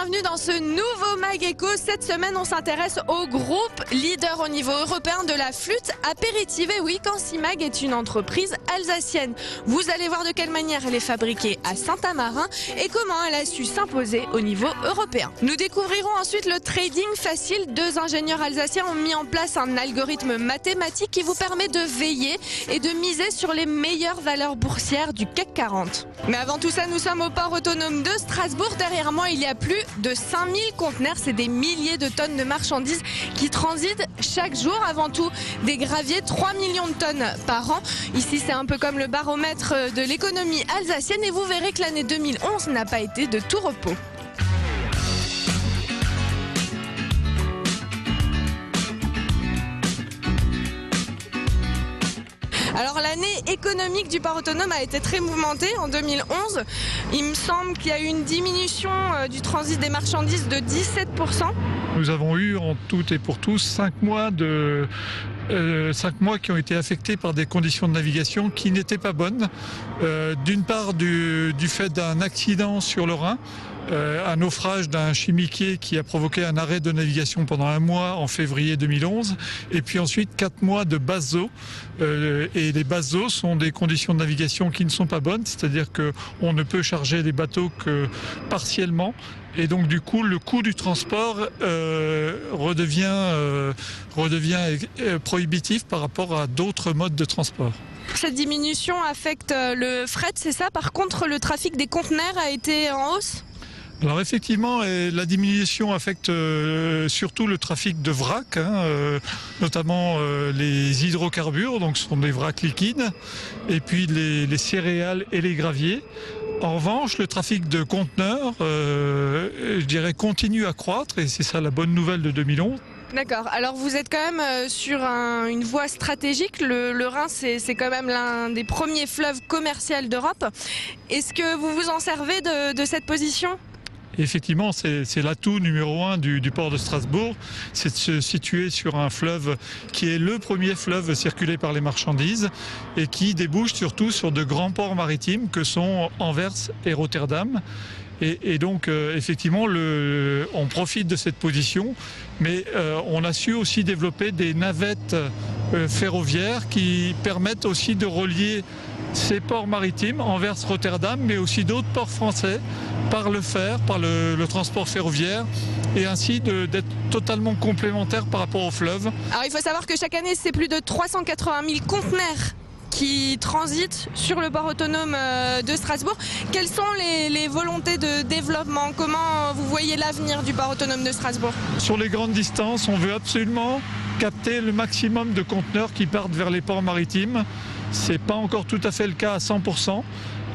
bienvenue dans ce nouveau Mag Eco. Cette semaine, on s'intéresse au groupe leader au niveau européen de la flûte apéritive. Et oui, Cancimag est une entreprise alsacienne. Vous allez voir de quelle manière elle est fabriquée à Saint-Amarin et comment elle a su s'imposer au niveau européen. Nous découvrirons ensuite le trading facile. Deux ingénieurs alsaciens ont mis en place un algorithme mathématique qui vous permet de veiller et de miser sur les meilleures valeurs boursières du CAC 40. Mais avant tout ça, nous sommes au port autonome de Strasbourg. Derrière moi, il y a plus de 5000 conteneurs. C'est des milliers de tonnes de marchandises qui transitent chaque jour. Avant tout, des graviers, 3 millions de tonnes par an. Ici, c'est un peu comme le baromètre de l'économie alsacienne et vous verrez que l'année 2011 n'a pas été de tout repos. Alors l'année économique du port autonome a été très mouvementée en 2011. Il me semble qu'il y a eu une diminution du transit des marchandises de 17%. Nous avons eu en tout et pour tous 5 mois qui ont été affectés par des conditions de navigation qui n'étaient pas bonnes. D'une part du fait d'un accident sur le Rhin, un naufrage d'un chimiquier qui a provoqué un arrêt de navigation pendant 1 mois en février 2011, et puis ensuite 4 mois de basse eau. Et les basses eaux sont des conditions de navigation qui ne sont pas bonnes, c'est-à-dire qu'on ne peut charger les bateaux que partiellement. Et donc du coup, le coût du transport redevient prohibitif par rapport à d'autres modes de transport. Cette diminution affecte le fret, c'est ça? Par contre, le trafic des conteneurs a été en hausse? Alors effectivement, la diminution affecte surtout le trafic de vrac, notamment les hydrocarbures, donc ce sont des vracs liquides, et puis les céréales et les graviers. En revanche, le trafic de conteneurs, je dirais, continue à croître, et c'est ça la bonne nouvelle de 2011. D'accord, alors vous êtes quand même sur une voie stratégique, le Rhin c'est quand même l'un des premiers fleuves commerciaux d'Europe. Est-ce que vous vous en servez de cette position ? Effectivement, c'est l'atout numéro 1 du port de Strasbourg, c'est de se situer sur un fleuve qui est le premier fleuve circulé par les marchandises et qui débouche surtout sur de grands ports maritimes que sont Anvers et Rotterdam. Et donc, effectivement, on profite de cette position, mais on a su aussi développer des navettes ferroviaires qui permettent aussi de relier ces ports maritimes, Anvers, Rotterdam, mais aussi d'autres ports français, par le fer, par le transport ferroviaire, et ainsi d'être totalement complémentaires par rapport au fleuve. Alors il faut savoir que chaque année, c'est plus de 380 000 conteneurs qui transitent sur le port autonome de Strasbourg. Quelles sont les volontés de développement? Comment vous voyez l'avenir du port autonome de Strasbourg? Sur les grandes distances, on veut absolument capter le maximum de conteneurs qui partent vers les ports maritimes. Ce n'est pas encore tout à fait le cas à 100%.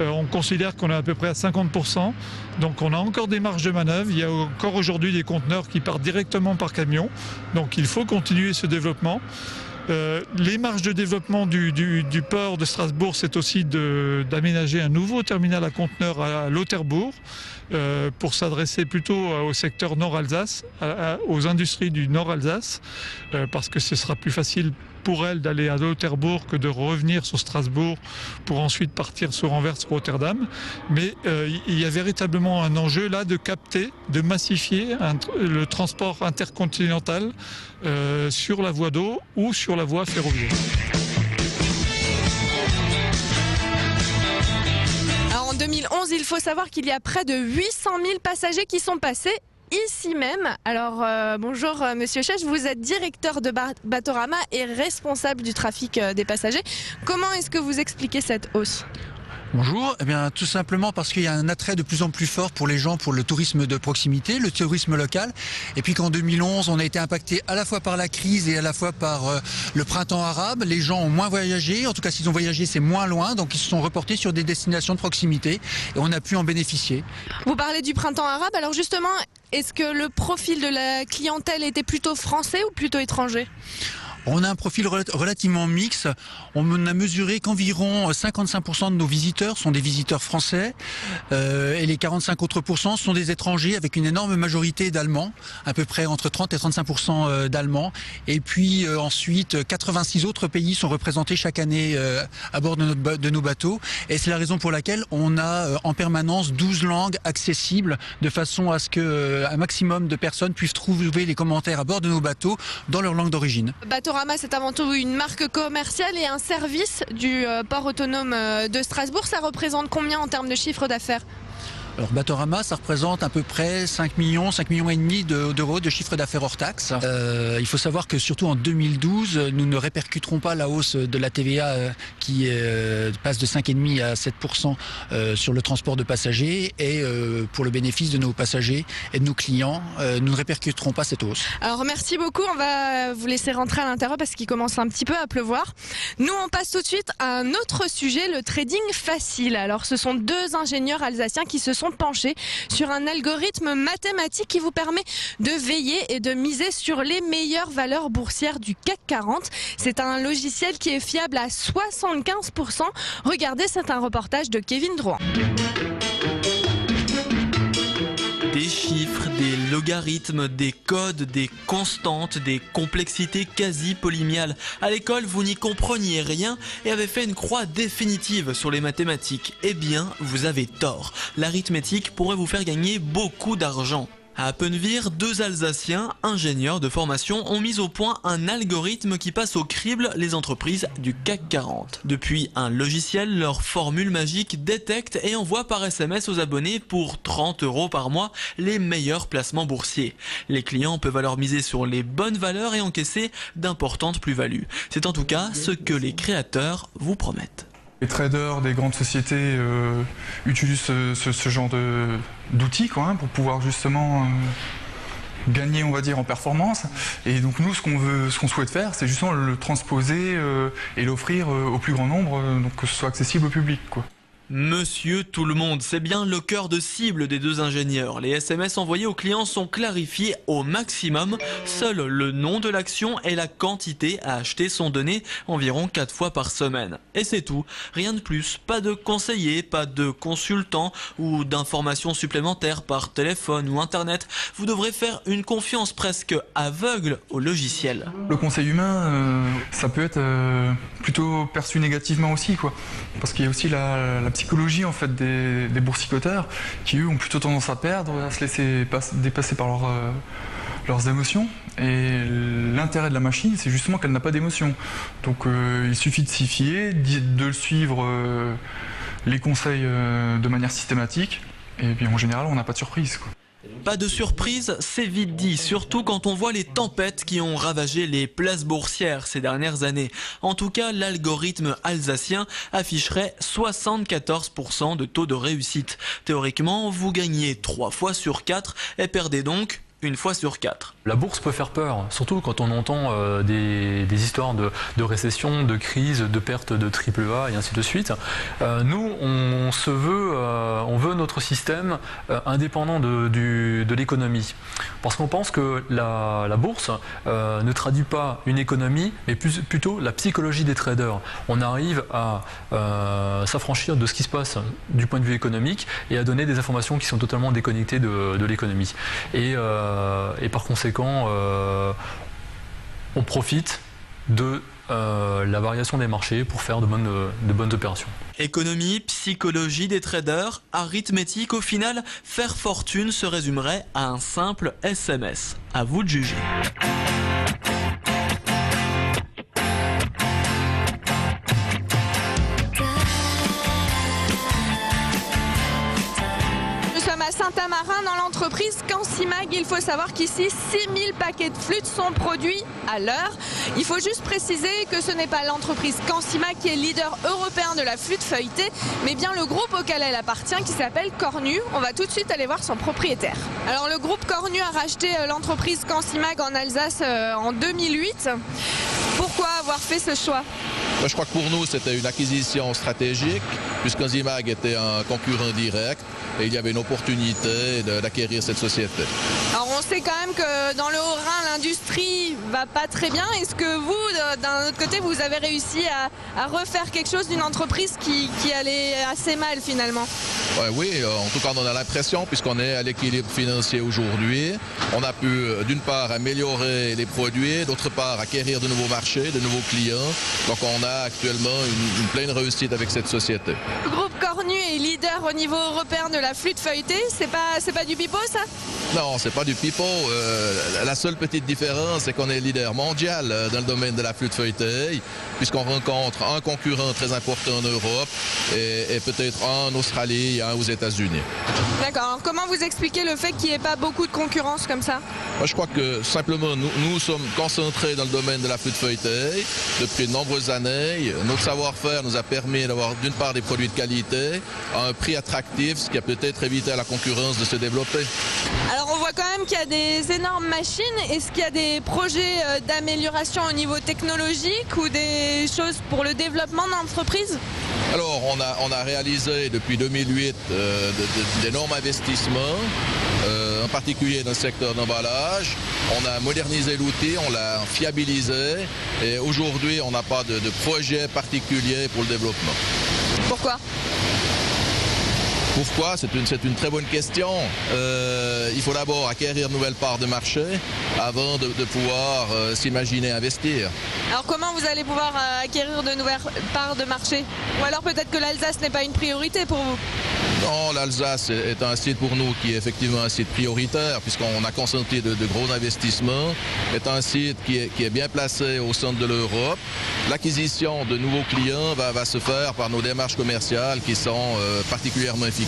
On considère qu'on est à peu près à 50%. Donc on a encore des marges de manœuvre. Il y a encore aujourd'hui des conteneurs qui partent directement par camion. Donc il faut continuer ce développement. Les marges de développement du port de Strasbourg, c'est aussi d'aménager un nouveau terminal à conteneurs à Lauterbourg pour s'adresser plutôt au secteur Nord-Alsace, aux industries du Nord-Alsace, parce que ce sera plus facile pour elles d'aller à Lauterbourg que de revenir sur Strasbourg pour ensuite partir sur Anvers ou Rotterdam. Mais il y a véritablement un enjeu là de capter, de massifier le transport intercontinental sur la voie d'eau ou sur la voie ferroviaire. Alors en 2011, il faut savoir qu'il y a près de 800 000 passagers qui sont passés ici même. Alors bonjour Monsieur Chech, vous êtes directeur de Batorama et responsable du trafic des passagers. Comment est-ce que vous expliquez cette hausse ? Bonjour, eh bien tout simplement parce qu'il y a un attrait de plus en plus fort pour les gens pour le tourisme de proximité, le tourisme local, et puis qu'en 2011 on a été impacté à la fois par la crise et à la fois par le printemps arabe. Les gens ont moins voyagé, en tout cas s'ils ont voyagé c'est moins loin, donc ils se sont reportés sur des destinations de proximité et on a pu en bénéficier. Vous parlez du printemps arabe, alors justement, est-ce que le profil de la clientèle était plutôt français ou plutôt étranger ? On a un profil relativement mixte. On a mesuré qu'environ 55% de nos visiteurs sont des visiteurs français et les 45 autres % sont des étrangers avec une énorme majorité d'Allemands, à peu près entre 30 et 35% d'Allemands. Et puis ensuite, 86 autres pays sont représentés chaque année à bord de nos bateaux. Et c'est la raison pour laquelle on a en permanence 12 langues accessibles de façon à ce qu'un maximum de personnes puissent trouver les commentaires à bord de nos bateaux dans leur langue d'origine. Batorama, c'est avant tout une marque commerciale et un service du port autonome de Strasbourg. Ça représente combien en termes de chiffre d'affaires ? Alors Batorama, ça représente à peu près 5 millions et demi d'euros de chiffre d'affaires hors taxe. Il faut savoir que surtout en 2012, nous ne répercuterons pas la hausse de la TVA qui passe de 5,5 à 7% sur le transport de passagers et pour le bénéfice de nos passagers et de nos clients, nous ne répercuterons pas cette hausse. Alors merci beaucoup, on va vous laisser rentrer à l'intérieur parce qu'il commence un petit peu à pleuvoir. Nous on passe tout de suite à un autre sujet, le trading facile. Alors ce sont deux ingénieurs alsaciens qui se sont penchés sur un algorithme mathématique qui vous permet de veiller et de miser sur les meilleures valeurs boursières du CAC 40. C'est un logiciel qui est fiable à 75%. Regardez, c'est un reportage de Kevin Drouin. Des chiffres, des logarithmes, des codes, des constantes, des complexités quasi polymiales. À l'école, vous n'y compreniez rien et avez fait une croix définitive sur les mathématiques. Eh bien, vous avez tort. L'arithmétique pourrait vous faire gagner beaucoup d'argent. À Appenweier, deux Alsaciens, ingénieurs de formation, ont mis au point un algorithme qui passe au crible les entreprises du CAC 40. Depuis un logiciel, leur formule magique détecte et envoie par SMS aux abonnés pour 30 € par mois les meilleurs placements boursiers. Les clients peuvent alors miser sur les bonnes valeurs et encaisser d'importantes plus-values. C'est en tout cas ce que les créateurs vous promettent. Les traders des grandes sociétés utilisent ce genre d'outils pour pouvoir justement gagner, on va dire, en performance. Et donc nous, ce qu'on souhaite faire, c'est justement le transposer et l'offrir au plus grand nombre, donc que ce soit accessible au public, quoi. Monsieur tout le monde, c'est bien le cœur de cible des deux ingénieurs. Les SMS envoyés aux clients sont clarifiés au maximum. Seul le nom de l'action et la quantité à acheter sont donnés environ 4 fois par semaine. Et c'est tout, rien de plus. Pas de conseiller, pas de consultant ou d'informations supplémentaires par téléphone ou internet. Vous devrez faire une confiance presque aveugle au logiciel. Le conseil humain, ça peut être plutôt perçu négativement aussi, quoi. Parce qu'il y a aussi la psychologie en fait des boursicoteurs qui eux ont plutôt tendance à perdre, à se laisser dépasser par leurs émotions. Et l'intérêt de la machine, c'est justement qu'elle n'a pas d'émotion. Donc il suffit de s'y fier, de suivre les conseils de manière systématique. Et bien en général, on n'a pas de surprise, quoi. Pas de surprise, c'est vite dit, surtout quand on voit les tempêtes qui ont ravagé les places boursières ces dernières années. En tout cas, l'algorithme alsacien afficherait 74% de taux de réussite. Théoriquement, vous gagnez 3 fois sur 4 et perdez donc 1 fois sur 4. La bourse peut faire peur, surtout quand on entend des histoires de récession, de crise, de perte de AAA et ainsi de suite. Nous, on veut notre système indépendant de l'économie. Parce qu'on pense que la bourse ne traduit pas une économie, mais plutôt la psychologie des traders. On arrive à s'affranchir de ce qui se passe du point de vue économique et à donner des informations qui sont totalement déconnectées de l'économie. Et par conséquent, on profite de la variation des marchés pour faire de bonnes opérations. Économie, psychologie des traders, arithmétique, au final, faire fortune se résumerait à un simple SMS. À vous de juger. À Saint-Amarin, dans l'entreprise Cansimag, il faut savoir qu'ici 6000 paquets de flûtes sont produits à l'heure. Il faut juste préciser que ce n'est pas l'entreprise Cansimag qui est leader européen de la flûte feuilletée, mais bien le groupe auquel elle appartient qui s'appelle Cornu. On va tout de suite aller voir son propriétaire. Alors le groupe Cornu a racheté l'entreprise Cansimag en Alsace en 2008. Pourquoi avoir fait ce choix ? Je crois que pour nous, c'était une acquisition stratégique, puisque Cansimag était un concurrent direct et il y avait une opportunité d'acquérir cette société. Alors On sait quand même que dans le Haut-Rhin, l'industrie va pas très bien. Est-ce que vous, d'un autre côté, vous avez réussi à refaire quelque chose d'une entreprise qui allait assez mal finalement? Ouais, oui, en tout cas on a l'impression, puisqu'on est à l'équilibre financier aujourd'hui, on a pu d'une part améliorer les produits, d'autre part acquérir de nouveaux marchés, de nouveaux clients. Donc on a actuellement une pleine réussite avec cette société. Le groupe Cornu est leader au niveau européen de la flûte feuilletée. C'est pas du pipeau ça? Non, c'est pas du pipeau. La seule petite différence, c'est qu'on est leader mondial dans le domaine de la flûte feuilletée, puisqu'on rencontre un concurrent très important en Europe et peut-être un en Australie et un aux États-Unis. D'accord. Alors comment vous expliquez le fait qu'il n'y ait pas beaucoup de concurrence comme ça? Moi, je crois que simplement nous sommes concentrés dans le domaine de la flûte feuilletée depuis de nombreuses années. Notre savoir-faire nous a permis d'avoir d'une part des produits de qualité à un prix attractif, ce qui a peut-être évité à la concurrence de se développer. Alors on voit quand même qu'il y a des énormes machines. Est-ce qu'il y a des projets d'amélioration au niveau technologique ou des choses pour le développement d'entreprise? Alors on a réalisé depuis 2008 d'énormes investissements, en particulier dans le secteur d'emballage. On a modernisé l'outil, on l'a fiabilisé et aujourd'hui on n'a pas de projet particulier pour le développement. Pourquoi? Pourquoi? C'est une très bonne question. Il faut d'abord acquérir de nouvelles parts de marché avant de pouvoir s'imaginer investir. Alors comment vous allez pouvoir acquérir de nouvelles parts de marché? Ou alors peut-être que l'Alsace n'est pas une priorité pour vous? Non, l'Alsace est un site pour nous qui est effectivement un site prioritaire puisqu'on a consenti de gros investissements. C'est un site qui est bien placé au centre de l'Europe. L'acquisition de nouveaux clients va se faire par nos démarches commerciales qui sont particulièrement efficaces.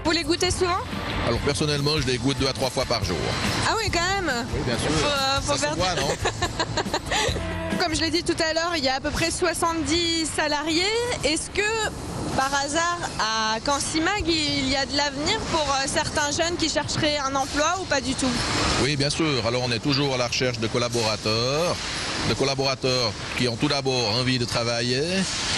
Vous les goûtez souvent? Alors personnellement, je les goûte 2 à 3 fois par jour. Ah oui, quand même. Oui, bien sûr. Faut Ça faire se voit, non? Comme je l'ai dit tout à l'heure, il y a à peu près 70 salariés. Est-ce que, par hasard, à Cansimag, il y a de l'avenir pour certains jeunes qui chercheraient un emploi ou pas du tout? Oui, bien sûr. Alors on est toujours à la recherche de collaborateurs qui ont tout d'abord envie de travailler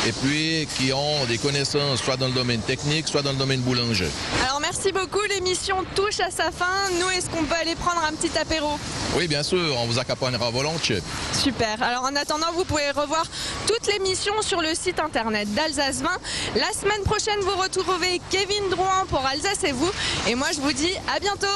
et puis qui ont des connaissances soit dans le domaine technique, soit dans le domaine boulanger. Alors merci beaucoup, l'émission touche à sa fin. Nous, est-ce qu'on peut aller prendre un petit apéro? Oui, bien sûr, on vous accompagnera volontiers. Super. Alors en attendant, vous pouvez revoir toute l'émission sur le site internet d'Alsace 20. La semaine prochaine, vous retrouvez Kevin Drouin pour Alsace et vous. Et moi, je vous dis à bientôt.